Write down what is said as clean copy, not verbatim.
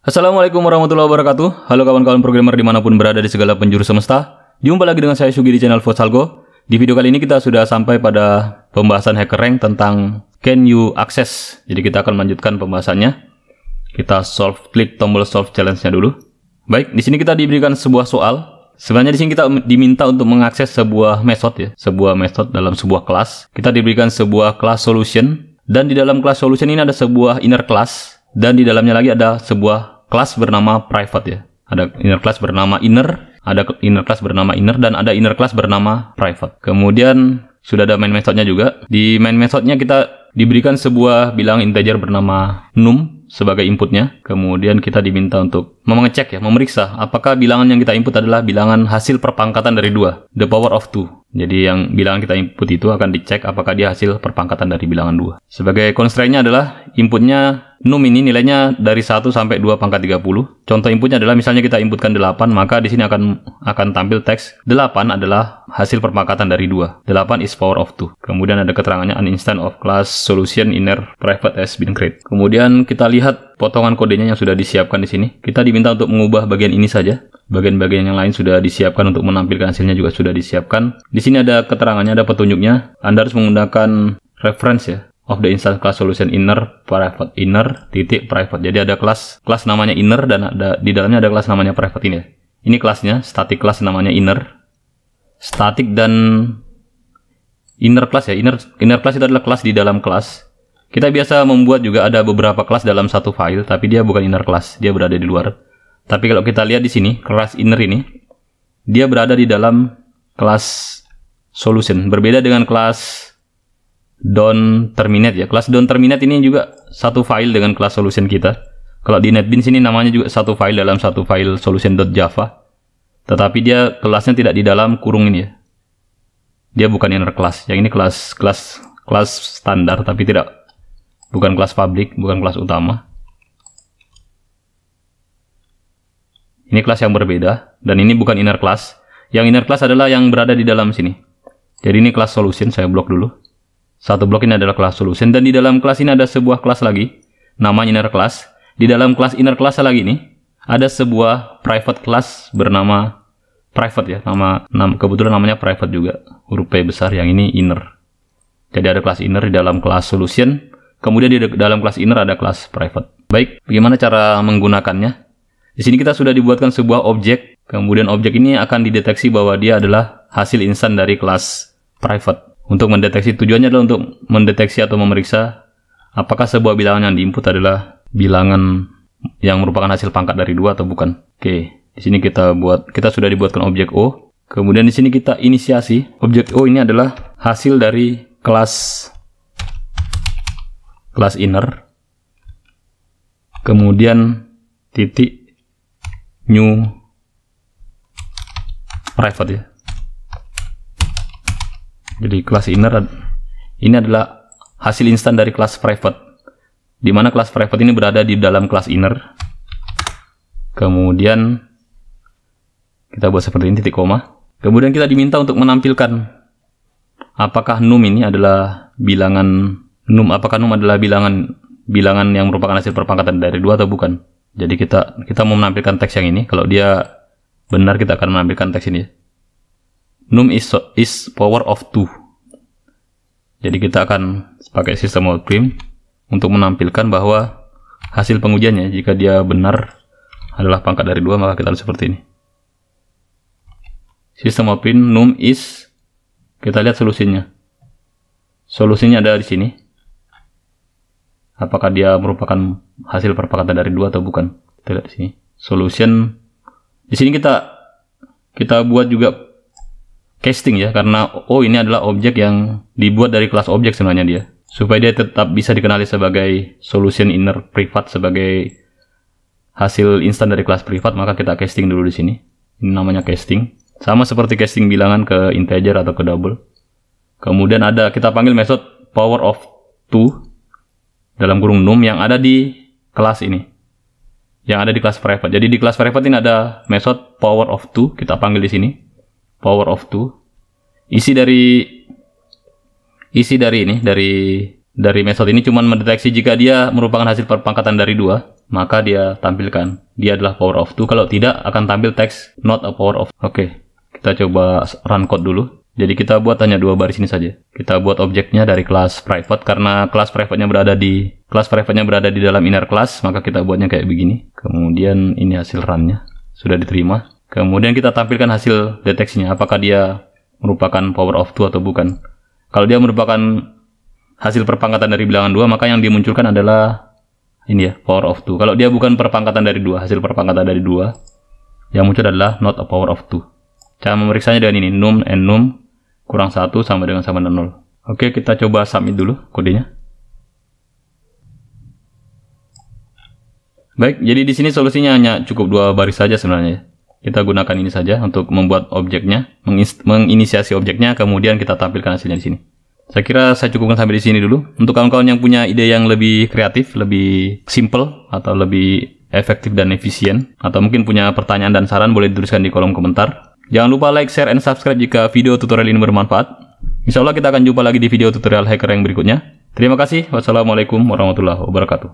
Assalamualaikum warahmatullahi wabarakatuh. Halo kawan-kawan programmer dimanapun berada di segala penjuru semesta. Jumpa lagi dengan saya Sugi di channel Futsalgo. Di video kali ini kita sudah sampai pada pembahasan hacker rank tentang can you access. Jadi kita akan melanjutkan pembahasannya. Kita klik tombol solve challenge-nya dulu. Baik, di sini kita diberikan sebuah soal. Sebenarnya di sini kita diminta untuk mengakses sebuah method ya, sebuah method dalam sebuah kelas. Kita diberikan sebuah class solution dan di dalam class solution ini ada sebuah inner class dan di dalamnya lagi ada sebuah kelas bernama private ya. Ada inner class bernama inner, ada inner class bernama inner, dan ada inner class bernama private. Kemudian sudah ada main methodnya juga. Di main methodnya kita diberikan sebuah bilangan integer bernama num sebagai inputnya. Kemudian kita diminta untuk mengecek ya, memeriksa apakah bilangan yang kita input adalah bilangan hasil perpangkatan dari 2, the power of 2. Jadi yang bilangan kita input itu akan dicek apakah dia hasil perpangkatan dari bilangan 2. Sebagai constraint-nya adalah inputnya num ini nilainya dari 1 sampai 2 pangkat 30. Contoh inputnya adalah misalnya kita inputkan 8, maka di sini akan tampil teks 8 adalah hasil perpangkatan dari 2. 8 is power of 2. Kemudian ada keterangannya an instance of class solution inner private has been created. Kemudian kita lihat potongan kodenya yang sudah disiapkan di sini. Kita diminta untuk mengubah bagian ini saja. Bagian-bagian yang lain sudah disiapkan untuk menampilkan hasilnya juga sudah disiapkan. Di sini ada keterangannya, ada petunjuknya. Anda harus menggunakan reference ya, of the instance class solution inner private inner titik private. Jadi ada kelas namanya inner dan ada di dalamnya ada kelas namanya private ini ya. Ini kelasnya, static class namanya inner. Static dan inner class ya. Inner class itu adalah kelas di dalam kelas. Kita biasa membuat juga ada beberapa kelas dalam satu file, tapi dia bukan inner class, dia berada di luar. Tapi kalau kita lihat di sini, kelas inner ini, dia berada di dalam kelas solution. Berbeda dengan kelas don't terminate ya. Kelas don't terminate ini juga satu file dengan kelas solution kita. Kalau di NetBeans ini namanya juga satu file dalam satu file solution.java. Tetapi dia kelasnya tidak di dalam kurung ini ya. Dia bukan inner class. Yang ini kelas standar, tapi bukan kelas public, bukan kelas utama. Ini kelas yang berbeda, dan ini bukan inner class. Yang inner class adalah yang berada di dalam sini. Jadi ini kelas solution, saya blok dulu. Satu blok ini adalah kelas solution, dan di dalam kelas ini ada sebuah kelas lagi, namanya inner class. Di dalam kelas inner class lagi ini, ada sebuah private class bernama private ya. Kebetulan namanya private juga, huruf P besar, yang ini inner. Jadi ada kelas inner di dalam kelas solution, kemudian di dalam kelas inner ada kelas private. Baik, bagaimana cara menggunakannya? Di sini kita sudah dibuatkan sebuah objek, kemudian objek ini akan dideteksi bahwa dia adalah hasil instan dari kelas private. Untuk mendeteksi, tujuannya adalah untuk mendeteksi atau memeriksa apakah sebuah bilangan yang diinput adalah bilangan yang merupakan hasil pangkat dari 2 atau bukan. Oke, di sini kita sudah dibuatkan objek O. Kemudian di sini kita inisiasi. Objek O ini adalah hasil dari kelas inner. Kemudian titik new private ya. Jadi kelas inner ini adalah hasil instan dari kelas private, di mana kelas private ini berada di dalam kelas inner. Kemudian kita buat seperti ini, titik koma. Kemudian kita diminta untuk menampilkan apakah num ini adalah bilangan apakah num adalah bilangan yang merupakan hasil perpangkatan dari 2 atau bukan. Jadi kita mau menampilkan teks yang ini. Kalau dia benar, kita akan menampilkan teks ini. Num is power of 2. Jadi kita akan pakai system out print untuk menampilkan bahwa hasil pengujiannya, jika dia benar adalah pangkat dari 2, maka kita harus seperti ini. System out print num is, kita lihat solusinya. Solusinya ada di sini. Apakah dia merupakan hasil perpangkatan dari 2 atau bukan? Kita lihat di sini. Solution. Di sini kita buat juga casting ya, karena ini adalah objek yang dibuat dari kelas objek sebenarnya dia. Supaya dia tetap bisa dikenali sebagai solution inner private, sebagai hasil instan dari kelas private, maka kita casting dulu di sini. Ini namanya casting. Sama seperti casting bilangan ke integer atau ke double. Kemudian kita panggil method power of 2 dalam kurung num yang ada di kelas ini, yang ada di kelas private. Jadi di kelas private ini ada method power of 2, kita panggil di sini power of 2. Isi dari dari method ini cuma mendeteksi jika dia merupakan hasil perpangkatan dari 2, maka dia tampilkan dia adalah power of 2. Kalau tidak, akan tampil teks not a power of. Oke, kita coba run code dulu. Jadi kita buat hanya 2 baris ini saja. Kita buat objeknya dari kelas private, karena kelas private-nya berada di dalam inner class, maka kita buatnya kayak begini. Kemudian ini hasil run-nya sudah diterima. Kemudian kita tampilkan hasil deteksinya, apakah dia merupakan power of 2 atau bukan. Kalau dia merupakan hasil perpangkatan dari bilangan 2, maka yang dimunculkan adalah ini ya, power of 2. Kalau dia bukan perpangkatan dari 2, hasil perpangkatan dari 2, yang muncul adalah not a power of 2. Cara memeriksanya dengan ini, num and num kurang 1 sama dengan 0. Oke, kita coba submit dulu kodenya. Baik, jadi di sini solusinya hanya cukup 2 baris saja sebenarnya. Kita gunakan ini saja untuk membuat objeknya, menginisiasi objeknya, kemudian kita tampilkan hasilnya di sini. Saya kira saya cukupkan sampai di sini dulu. Untuk kawan-kawan yang punya ide yang lebih kreatif, lebih simple, atau lebih efektif dan efisien, atau mungkin punya pertanyaan dan saran, boleh dituliskan di kolom komentar. Jangan lupa like, share, and subscribe jika video tutorial ini bermanfaat. Insya Allah kita akan jumpa lagi di video tutorial HackerRank berikutnya. Terima kasih. Wassalamualaikum warahmatullahi wabarakatuh.